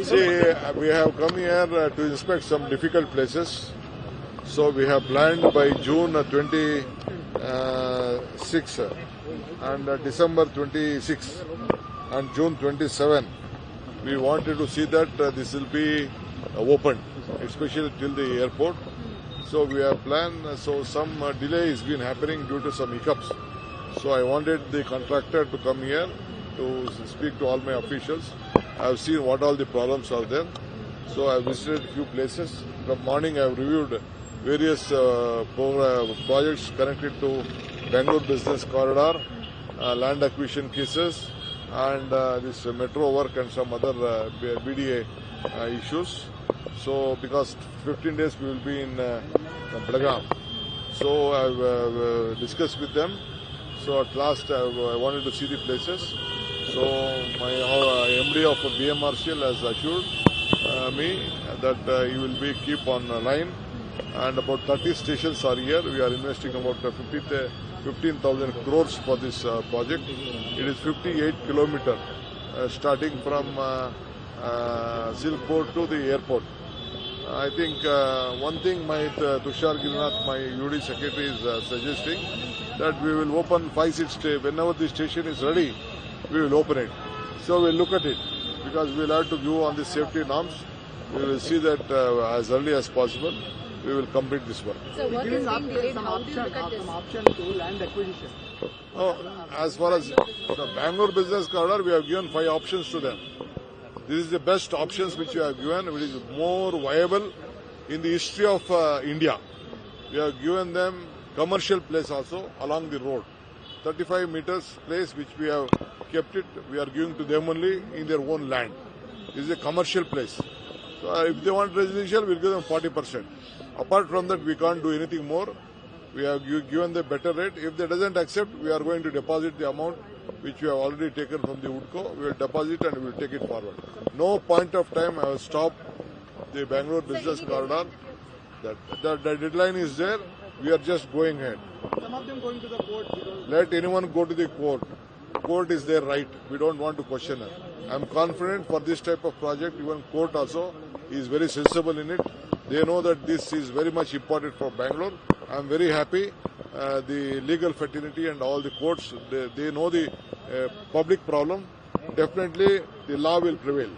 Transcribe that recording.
See, we have come here to inspect some difficult places. So we have planned by June 26 and December 26 and June 27. We wanted to see that this will be opened, especially till the airport. So we have planned. So some delay has been happening due to some hiccups. So I wanted the contractor to come here to speak to all my officials. I have seen what all the problems are there. So I visited a few places. From morning I have reviewed various projects connected to Bangalore Business Corridor, land acquisition cases, and this metro work and some other BDA issues. So because 15 days we will be in Belgaum. So I have discussed with them. So at last I wanted to see the places. So my MD of BMRCL has assured me that he will be keep on line, and about 30 stations are here. We are investing about 15,000 crores for this project. It is 58 kilometers starting from Silk Road to the airport. I think one thing Tushar Girinath, my UD secretary, is suggesting that we will open 5-6 days. Whenever the station is ready, we will open it. So we'll look at it because we'll have to go on the safety norms. We will see that as early as possible. We will complete this work. So what is being delayed? How do you look at this? Some option to land acquisition. As far as the Bangalore Business Corridor, we have given 5 options to them. This is the best options which we have given, which is more viable in the history of India. We have given them commercial place also along the road. 35 meters place which we have kept it, we are giving to them only in their own land. This is a commercial place. So if they want residential, we'll give them 40%. Apart from that, we can't do anything more. We have given the better rate. If they doesn't accept, we are going to deposit the amount which we have already taken from the WUDCO. We will deposit and we will take it forward. No point of time I will stop the Bangalore Business Corridor. The deadline is there. We are just going ahead. Some of them going to the court. Let anyone go to the court. Court is their right. We don't want to question it. I am confident for this type of project. Even court also is very sensible in it. They know that this is very much important for Bangalore. I am very happy. The legal fraternity and all the courts, they know the public problem. Definitely the law will prevail.